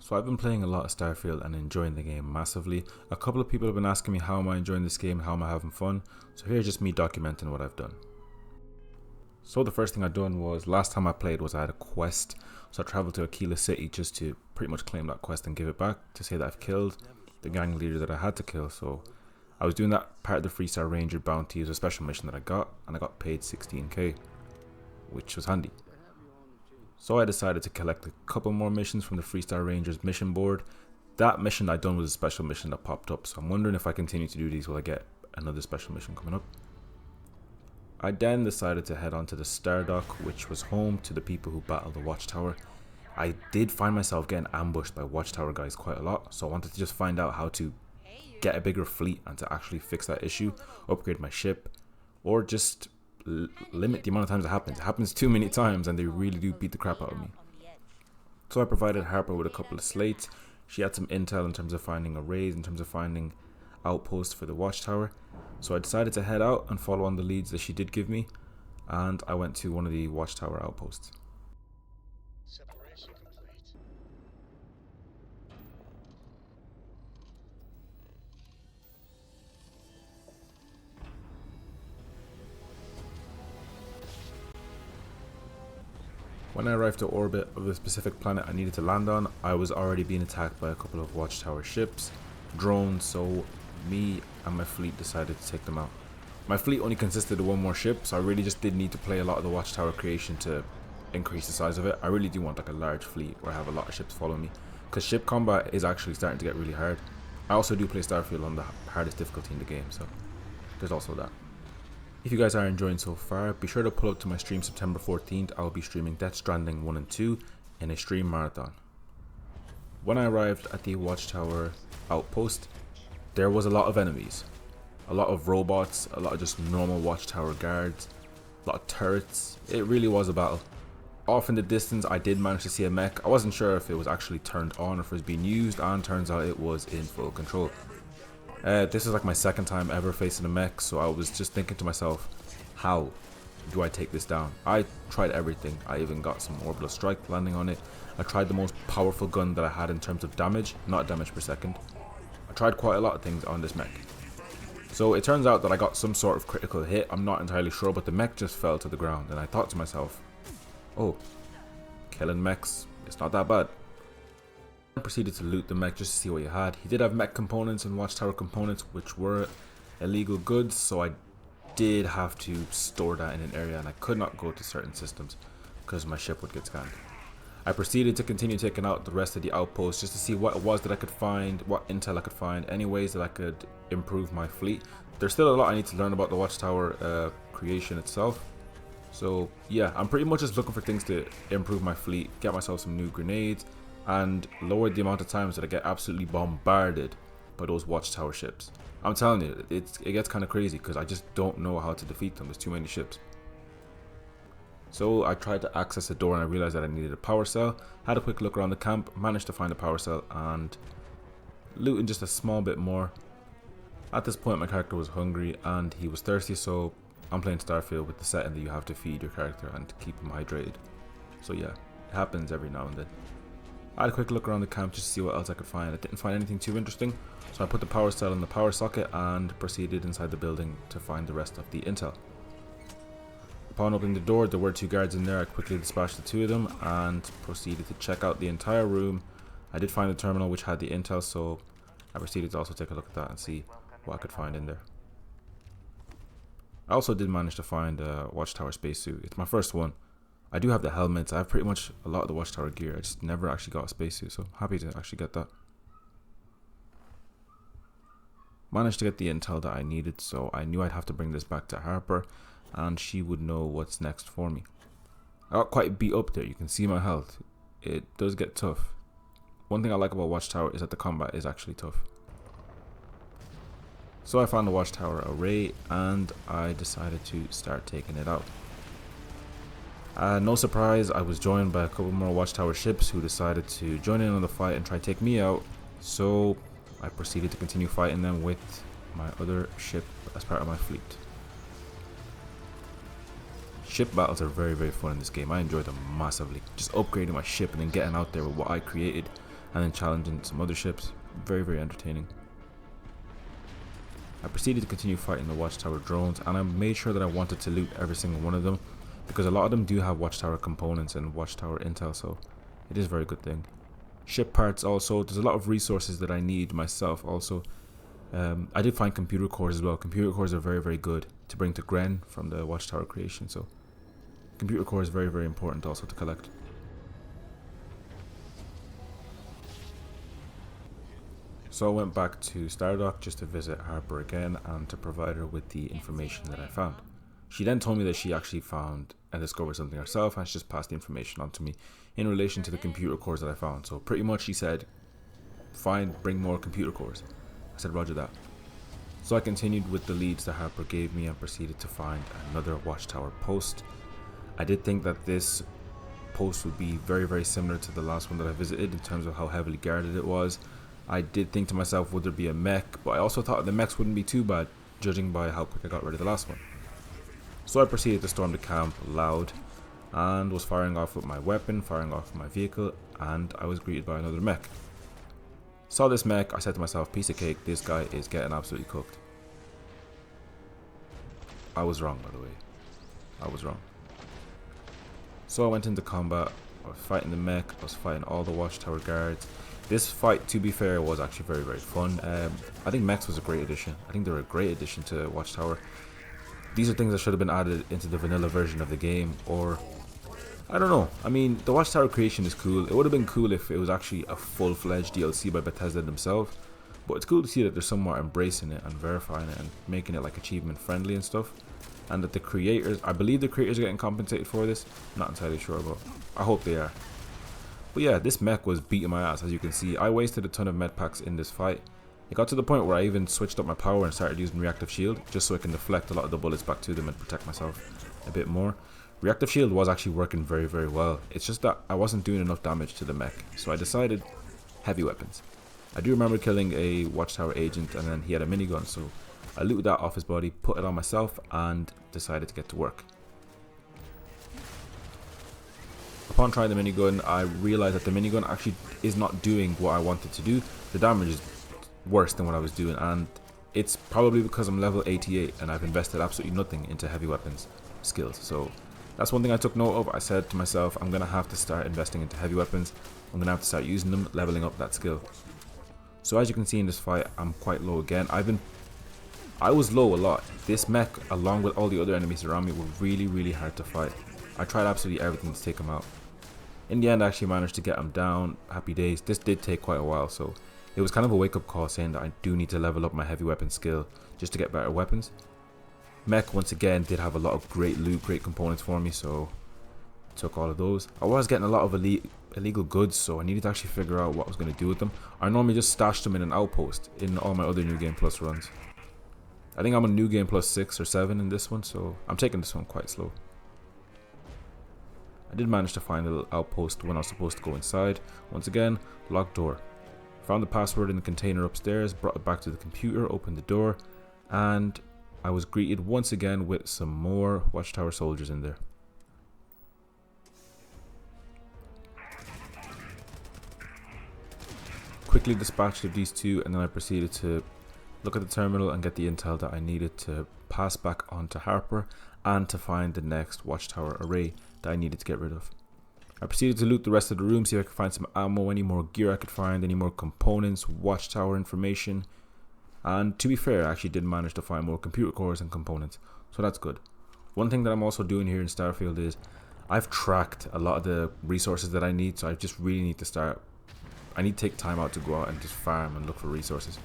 So I've been playing a lot of Starfield and enjoying the game massively. A couple of people have been asking me how am I enjoying this game, how am I having fun. So here's just me documenting what I've done. So the first thing I've done was, last time I played was I had a quest. So I traveled to Aquila City just to pretty much claim that quest and give it back to say that I've killed the gang leader that I had to kill. So I was doing that part of the Freestar Ranger bounty as a special mission that I got, and I got paid 16k, which was handy. So I decided to collect a couple more missions from the Freestar Rangers mission board. That mission I'd done was a special mission that popped up, so I'm wondering if I continue to do these will I get another special mission coming up. I then decided to head on to the Star Dock, which was home to the people who battled the Watchtower. I did find myself getting ambushed by Watchtower guys quite a lot, so I wanted to just find out how to get a bigger fleet and to actually fix that issue, upgrade my ship, or just limit the amount of times it happens. It happens too many times and they really do beat the crap out of me. So I provided Harper with a couple of slates. She had some intel in terms of finding arrays, in terms of finding outposts for the Watchtower. So I decided to head out and follow on the leads that she did give me, and I went to one of the Watchtower outposts. Separation complete. When I arrived to orbit of the specific planet I needed to land on, I was already being attacked by a couple of Watchtower ships, drones, so me and my fleet decided to take them out. My fleet only consisted of one more ship, so I really just did need to play a lot of the Watchtower creation to increase the size of it. I really do want like a large fleet where I have a lot of ships following me, because ship combat is actually starting to get really hard. I also do play Starfield on the hardest difficulty in the game, so there's also that. If you guys are enjoying so far, be sure to pull up to my stream September 14th. I'll be streaming Death Stranding 1 and 2 in a stream marathon. When I arrived at the Watchtower outpost, there was a lot of enemies. A lot of robots, a lot of just normal Watchtower guards, a lot of turrets. It really was a battle. Off in the distance, I did manage to see a mech. I wasn't sure if it was actually turned on or if it was being used, and turns out it was in full control. This is like my second time ever facing a mech, so I was just thinking to myself, how do I take this down? I tried everything. I even got some orbital strike landing on it. I tried the most powerful gun that I had in terms of damage, not damage per second. I tried quite a lot of things on this mech. So it turns out that I got some sort of critical hit. I'm not entirely sure, but the mech just fell to the ground, and I thought to myself, oh, killing mechs, it's not that bad. I proceeded to loot the mech just to see what he had. He did have mech components and Watchtower components, which were illegal goods, so I did have to store that in an area, and I could not go to certain systems because my ship would get scanned. I proceeded to continue taking out the rest of the outposts just to see what it was that I could find, what intel I could find, any ways that I could improve my fleet. There's still a lot I need to learn about the Watchtower creation itself. So yeah, I'm pretty much just looking for things to improve my fleet, get myself some new grenades, and lower the amount of times that I get absolutely bombarded by those Watchtower ships. I'm telling you, it gets kind of crazy because I just don't know how to defeat them. There's too many ships. So I tried to access the door and I realized that I needed a power cell. Had a quick look around the camp, managed to find a power cell and looting just a small bit more. At this point my character was hungry and he was thirsty, so I'm playing Starfield with the setting that you have to feed your character and keep him hydrated. So yeah, it happens every now and then. I had a quick look around the camp just to see what else I could find. I didn't find anything too interesting, so I put the power cell in the power socket and proceeded inside the building to find the rest of the intel. Upon opening the door, there were two guards in there. I quickly dispatched the two of them and proceeded to check out the entire room. I did find the terminal which had the intel, so I proceeded to also take a look at that and see what I could find in there. I also did manage to find a Watchtower spacesuit. It's my first one. I do have the helmets. I have pretty much a lot of the Watchtower gear. I just never actually got a spacesuit, so happy to actually get that. Managed to get the intel that I needed, so I knew I'd have to bring this back to Harper, and she would know what's next for me. I got quite beat up there. You can see my health. It does get tough. One thing I like about Watchtower is that the combat is actually tough. So I found the Watchtower array and I decided to start taking it out. No surprise, I was joined by a couple more Watchtower ships who decided to join in on the fight and try to take me out. So I proceeded to continue fighting them with my other ship as part of my fleet. Ship battles are very fun in this game. I enjoy them massively. Just upgrading my ship and then getting out there with what I created and then challenging some other ships. Very, very entertaining. I proceeded to continue fighting the watchtower drones, and I made sure that I wanted to loot every single one of them, because a lot of them do have watchtower components and watchtower intel, so it is a very good thing. Ship parts also, there's a lot of resources that I need myself also. I did find computer cores as well. Computer cores are very, very good to bring to Gren from the watchtower creation, so computer core is very, very important also to collect. So I went back to Stardock just to visit Harper again and to provide her with the information that I found. She then told me that she actually found and discovered something herself, and she just passed the information on to me in relation to the computer cores that I found. So pretty much she said, fine, bring more computer cores. I said, roger that. So I continued with the leads that Harper gave me and proceeded to find another watchtower post. I did think that this post would be very, very similar to the last one that I visited in terms of how heavily guarded it was. I did think to myself, would there be a mech? But I also thought the mechs wouldn't be too bad, judging by how quick I got rid of the last one. So I proceeded to storm the camp loud and was firing off with my weapon, firing off with my vehicle, and I was greeted by another mech. Saw this mech, I said to myself, piece of cake, this guy is getting absolutely cooked. I was wrong, by the way. I was wrong. So I went into combat. I was fighting the mech, I was fighting all the watchtower guards. This fight, to be fair, was actually very, very fun. I think mechs was a great addition. I think they were a great addition to watchtower. These are things that should have been added into the vanilla version of the game, or I don't know. I mean, the watchtower creation is cool. It would have been cool if it was actually a full-fledged DLC by Bethesda themselves, but it's cool to see that they're somewhat embracing it and verifying it and making it like achievement friendly and stuff, and that the creators, I believe the creators are getting compensated for this. Not entirely sure, but I hope they are. But yeah, this mech was beating my ass. As you can see, I wasted a ton of med packs in this fight. It got to the point where I even switched up my power and started using reactive shield just so I can deflect a lot of the bullets back to them and protect myself a bit more. Reactive shield was actually working very, very well. It's just that I wasn't doing enough damage to the mech, so I decided heavy weapons. I do remember killing a watchtower agent, and then he had a minigun, so I looted that off his body, put it on myself, and decided to get to work. Upon trying the minigun, I realized that the minigun actually is not doing what I wanted to do. The damage is worse than what I was doing, and it's probably because I'm level 88 and I've invested absolutely nothing into heavy weapons skills. So that's one thing I took note of. I said to myself, I'm gonna have to start investing into heavy weapons. I'm gonna have to start using them, leveling up that skill. So as you can see in this fight, I'm quite low again. I was low a lot. This mech, along with all the other enemies around me, were really, really hard to fight. I tried absolutely everything to take him out. In the end, I actually managed to get him down. Happy days. This did take quite a while, so it was kind of a wake-up call saying that I do need to level up my heavy weapon skill just to get better weapons. Mech, once again, did have a lot of great loot, great components for me, so I took all of those. I was getting a lot of illegal goods, so I needed to actually figure out what I was going to do with them. I normally just stashed them in an outpost in all my other New Game Plus runs. I think I'm on New Game Plus 6 or 7 in this one, so I'm taking this one quite slow. I did manage to find a little outpost when I was supposed to go inside. Once again, locked door. Found the password in the container upstairs, brought it back to the computer, opened the door, and I was greeted once again with some more watchtower soldiers in there. Quickly dispatched of these two, and then I proceeded to look at the terminal and get the intel that I needed to pass back on to Harper and to find the next watchtower array that I needed to get rid of. I proceeded to loot the rest of the room, see if I could find some ammo, any more gear I could find, any more components, watchtower information, and to be fair, I actually did manage to find more computer cores and components, so that's good. One thing that I'm also doing here in Starfield is I've tracked a lot of the resources that I need, so I just really need to I need to take time out to go out and just farm and look for resources.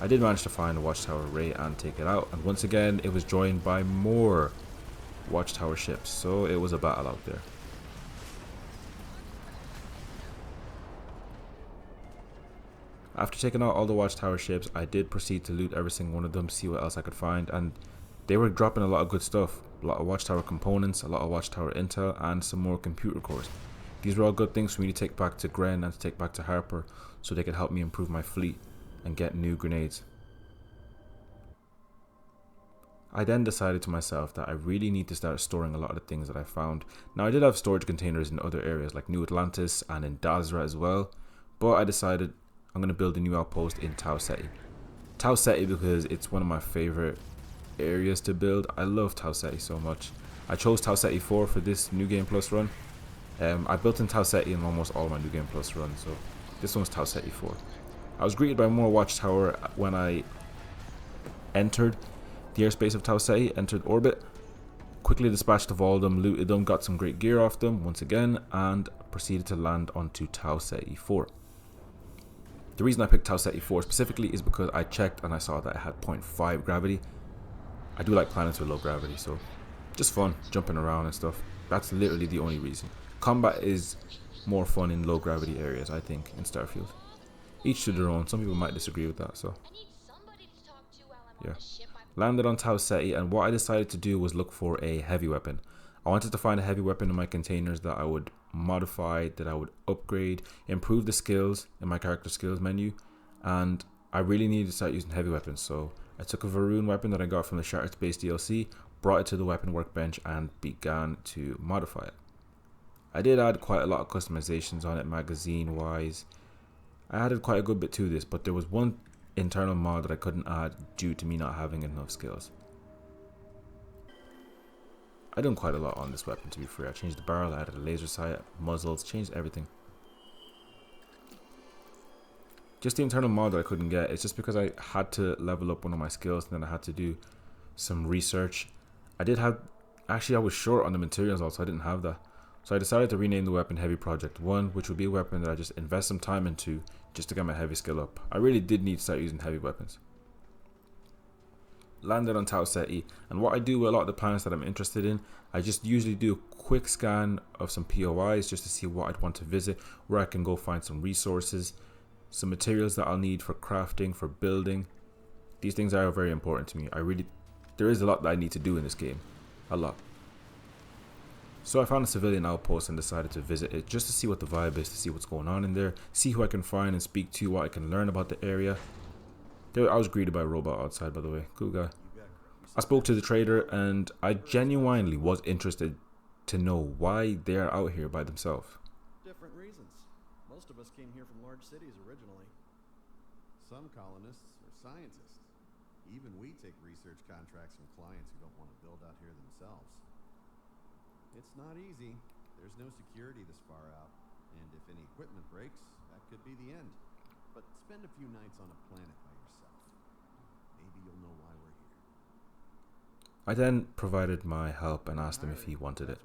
I did manage to find a watchtower array and take it out, and once again it was joined by more watchtower ships, so it was a battle out there. After taking out all the watchtower ships, I did proceed to loot every single one of them, see what else I could find, and they were dropping a lot of good stuff. A lot of watchtower components, a lot of watchtower intel, and some more computer cores. These were all good things for me to take back to Gren and to take back to Harper so they could help me improve my fleet and get new grenades. I then decided to myself that I really need to start storing a lot of the things that I found. Now I did have storage containers in other areas like New Atlantis and in Dazra as well, but I decided I'm going to build a new outpost in Tau Ceti. Tau Ceti because it's one of my favorite areas to build. I love Tau Ceti so much. I chose Tau Ceti 4 for this New Game Plus run. I built in Tau Ceti in almost all my New Game Plus runs, so this one's Tau Ceti 4. I was greeted by more Watchtower when I entered the airspace of Tau Ceti, entered orbit, quickly dispatched of all of them, looted them, got some great gear off them once again, and proceeded to land onto Tau Ceti 4. The reason I picked Tau Ceti 4 specifically is because I checked and I saw that it had 0.5 gravity. I do like planets with low gravity, so just fun, jumping around and stuff. That's literally the only reason. Combat is more fun in low gravity areas, I think, in Starfield. Each to their own. Some people might disagree with that, so yeah. Landed on Tau Ceti, and what I decided to do was look for a heavy weapon. I wanted to find a heavy weapon in my containers that I would modify, that I would upgrade, improve the skills in my character skills menu, and I really needed to start using heavy weapons. So I took a Varun weapon that I got from the Shattered Space DLC, brought it to the weapon workbench, and began to modify it. I did add quite a lot of customizations on it, magazine wise. I added quite a good bit to this, but there was one internal mod that I couldn't add due to me not having enough skills. I done quite a lot on this weapon, to be fair. I changed the barrel, I added a laser sight, muzzles, changed everything. Just the internal mod that I couldn't get, it's just because I had to level up one of my skills, and then I had to do some research. I was short on the materials also, I didn't have that. So I decided to rename the weapon Heavy Project 1, which would be a weapon that I just invest some time into just to get my heavy skill up. I really did need to start using heavy weapons. Landed on Tau Ceti, and what I do with a lot of the planets that I'm interested in, I just usually do a quick scan of some POIs just to see what I'd want to visit, where I can go find some resources, some materials that I'll need for crafting, for building. These things are very important to me. There is a lot that I need to do in this game. A lot. So I found a civilian outpost and decided to visit it just to see what the vibe is, to see what's going on in there, see who I can find and speak to, what I can learn about the area. I was greeted by a robot outside, by the way. Cool guy. I spoke to the trader and I genuinely was interested to know why they're out here by themselves. Different reasons. Most of us came here from large cities originally. Some colonists are scientists. Even we take research contracts from clients who don't want to build out here themselves. It's not easy. There's no security this far out, and if any equipment breaks, that could be the end. But spend a few nights on a planet by yourself. Maybe you'll know why we're here. I then provided my help and asked him if he wanted it.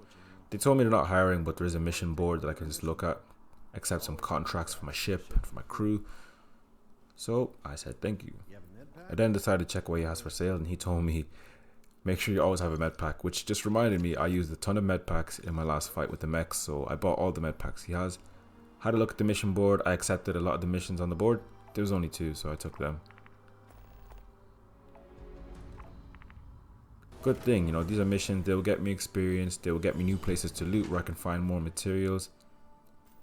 They told me they're not hiring, but there is a mission board that I can just look at, accept some contracts for my ship and for my crew. So I said thank you. I then decided to check what he has for sale, and he told me make sure you always have a med pack, which just reminded me I used a ton of med packs in my last fight with the mechs, so I bought all the med packs he has. Had a look at the mission board. I accepted a lot of the missions on the board. There was only 2, so I took them. Good thing, you know, these are missions. They will get me experience. They will get me new places to loot where I can find more materials.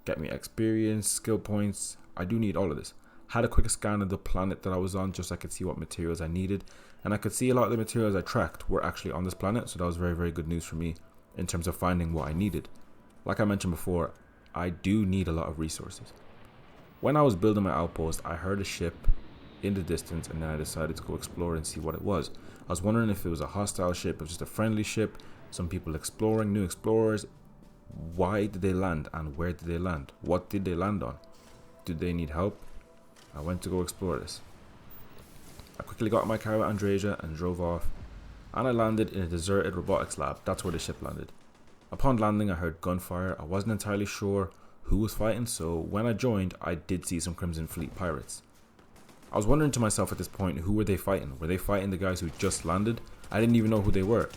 Get me experience, skill points. I do need all of this. Had a quick scan of the planet that I was on just so I could see what materials I needed. And I could see a lot of the materials I tracked were actually on this planet. So that was very, very good news for me in terms of finding what I needed. Like I mentioned before, I do need a lot of resources. When I was building my outpost, I heard a ship in the distance, and then I decided to go explore and see what it was. I was wondering if it was a hostile ship or just a friendly ship, some people exploring, new explorers. Why did they land and where did they land? What did they land on? Did they need help? I went to go explore this. I quickly got in my car with Andreja and drove off, and I landed in a deserted robotics lab. That's where the ship landed. Upon landing, I heard gunfire. I wasn't entirely sure who was fighting, so when I joined, I did see some Crimson Fleet pirates. I was wondering to myself at this point, who were they fighting? Were they fighting the guys who just landed? I didn't even know who they were.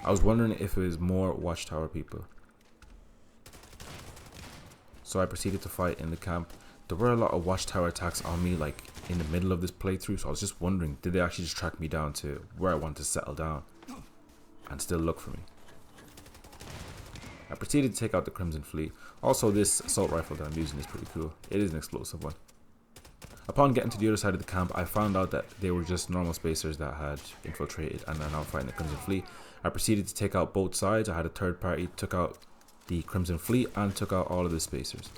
I was wondering if it was more Watchtower people. So I proceeded to fight in the camp. There were a lot of Watchtower attacks on me, like in the middle of this playthrough, so I was just wondering, did they actually just track me down to where I want to settle down and still look for me? I proceeded to take out the Crimson Fleet. Also, this assault rifle that I'm using is pretty cool. It is an explosive one. Upon getting to the other side of the camp, I found out that they were just normal spacers that had infiltrated and are now fighting the Crimson Fleet. I proceeded to take out both sides. I had a third party, took out the Crimson Fleet and took out all of the spacers.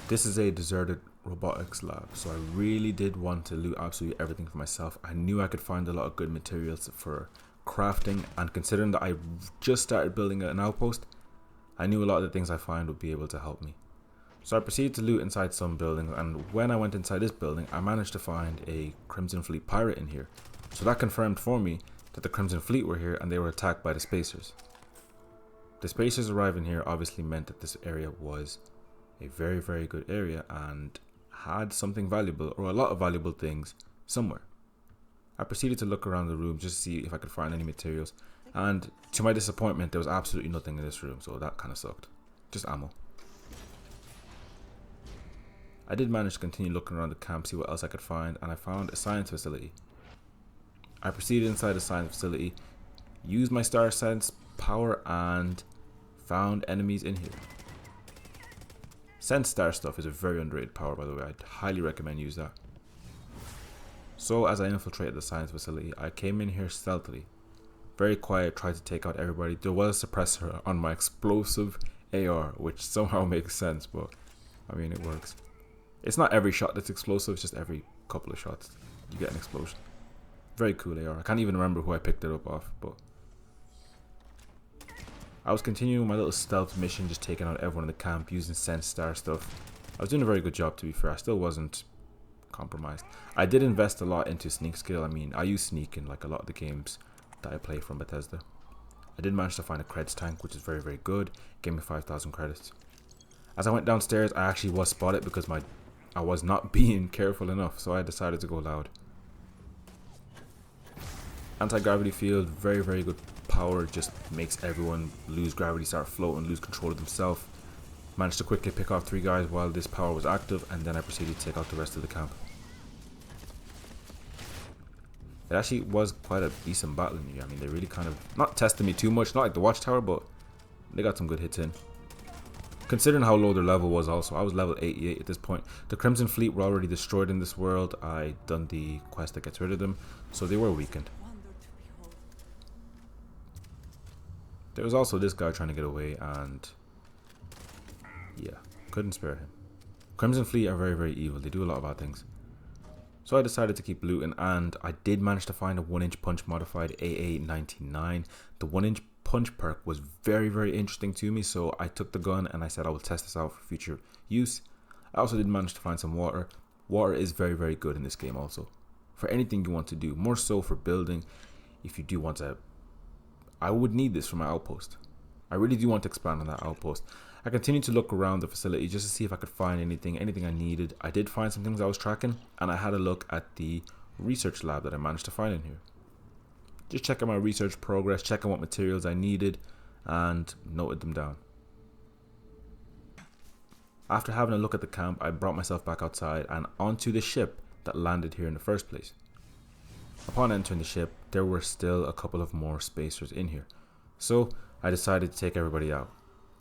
This is a deserted robotics lab, so I really did want to loot absolutely everything for myself. I knew I could find a lot of good materials for crafting, and considering that I just started building an outpost, I knew a lot of the things I find would be able to help me. So I proceeded to loot inside some buildings, and when I went inside this building, I managed to find a Crimson Fleet pirate in here. So that confirmed for me that the Crimson Fleet were here and they were attacked by the spacers. The spacers arriving here obviously meant that this area was a very, very good area and had something valuable, or a lot of valuable things, somewhere. I proceeded to look around the room just to see if I could find any materials, and to my disappointment there was absolutely nothing in this room, so that kind of sucked. Just ammo. I did manage to continue looking around the camp, see what else I could find, and I found a science facility. I proceeded inside the science facility, used my star sense power, and found enemies in here. Sense star stuff is a very underrated power, by the way. I'd highly recommend use that. So as I infiltrated the science facility, I came in here stealthily. Very quiet, tried to take out everybody. There was a suppressor on my explosive AR, which somehow makes sense, but I mean, it works. It's not every shot that's explosive, it's just every couple of shots you get an explosion. Very cool AR. I can't even remember who I picked it up off, but I was continuing my little stealth mission, just taking out everyone in the camp using sense star stuff. I was doing a very good job, to be fair. I still wasn't compromised. I did invest a lot into sneak skill. I mean, I use sneak in like a lot of the games that I play from Bethesda. I did manage to find a creds tank, which is very, very good. Gave me 5,000 credits. As I went downstairs, I actually was spotted because I was not being careful enough, so I decided to go loud. Anti-gravity field, very, very good power, just makes everyone lose gravity, start floating, lose control of themselves. Managed to quickly pick off 3 guys while this power was active, and then I proceeded to take out the rest of the camp. It actually was quite a decent battle in here. I mean, they really kind of not tested me too much, not like the watchtower, but they got some good hits in. Considering how low their level was also, I was level 88 at this point. The Crimson Fleet were already destroyed in this world. I done the quest that gets rid of them, so they were weakened. There was also this guy trying to get away, and yeah, couldn't spare him. Crimson Fleet are very, very evil. They do a lot of bad things. So I decided to keep looting, and I did manage to find a 1-inch punch modified AA99. The 1-inch punch perk was very, very interesting to me, so I took the gun and I said I will test this out for future use. I also did manage to find some water. Water is very, very good in this game also. For anything you want to do, more so for building. If you do want to, I would need this for my outpost. I really do want to expand on that outpost. I continued to look around the facility just to see if I could find anything I needed. I did find some things I was tracking, and I had a look at the research lab that I managed to find in here. Just checking my research progress, checking what materials I needed, and noted them down. After having a look at the camp, I brought myself back outside and onto the ship that landed here in the first place. Upon entering the ship, there were still a couple of more spacers in here, so I decided to take everybody out.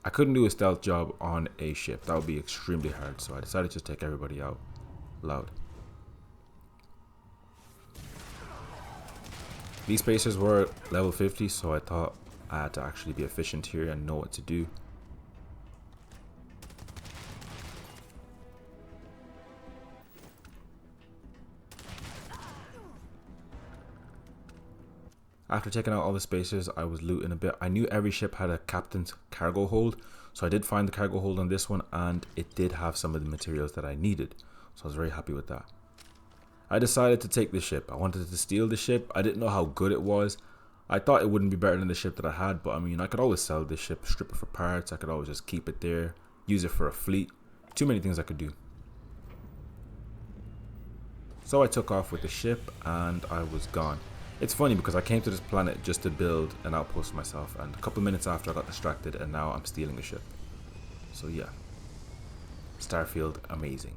I couldn't do a stealth job on a ship, that would be extremely hard, so I decided to take everybody out loud. These spacers were level 50, so I thought I had to actually be efficient here and know what to do. After taking out all the spacers, I was looting a bit. I knew every ship had a captain's cargo hold, so I did find the cargo hold on this one, and it did have some of the materials that I needed, so I was very happy with that. I decided to take the ship. I wanted to steal the ship. I didn't know how good it was. I thought it wouldn't be better than the ship that I had, but I mean, I could always sell this ship, strip it for parts. I could always just keep it there, use it for a fleet. Too many things I could do. So I took off with the ship and I was gone. It's funny because I came to this planet just to build an outpost for myself, and a couple of minutes after I got distracted and now I'm stealing a ship. So yeah, Starfield, amazing.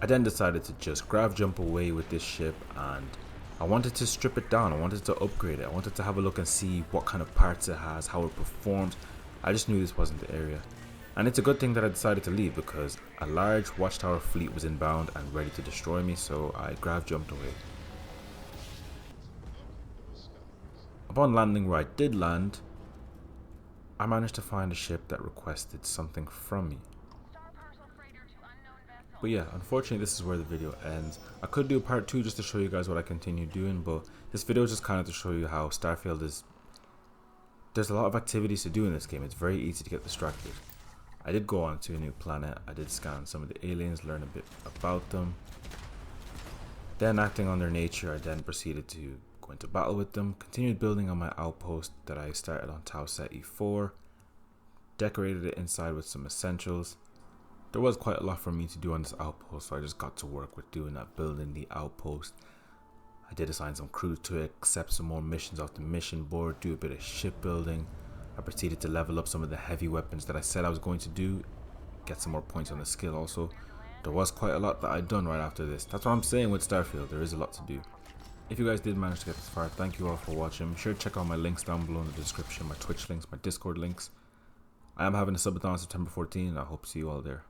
I then decided to just grav jump away with this ship, and I wanted to strip it down. I wanted to upgrade it. I wanted to have a look and see what kind of parts it has, how it performs. I just knew this wasn't the area. And it's a good thing that I decided to leave because a large watchtower fleet was inbound and ready to destroy me, so I jumped away. Upon landing where I did land, I managed to find a ship that requested something from me. But yeah, unfortunately this is where the video ends. I could do part 2 just to show you guys what I continue doing, but this video is just kind of to show you how Starfield is... There's a lot of activities to do in this game. It's very easy to get distracted. I did go on to a new planet. I did scan some of the aliens, learn a bit about them. Then acting on their nature, I then proceeded to go into battle with them. Continued building on my outpost that I started on Tau Set E4. Decorated it inside with some essentials. There was quite a lot for me to do on this outpost, so I just got to work with doing that, building the outpost. I did assign some crew to it, accept some more missions off the mission board, do a bit of shipbuilding. I proceeded to level up some of the heavy weapons that I said I was going to do, get some more points on the skill also. There was quite a lot that I'd done right after this. That's what I'm saying with Starfield, there is a lot to do. If you guys did manage to get this far, thank you all for watching. Be sure to check out my links down below in the description, my Twitch links, my Discord links. I am having a subathon on September 14th and I hope to see you all there.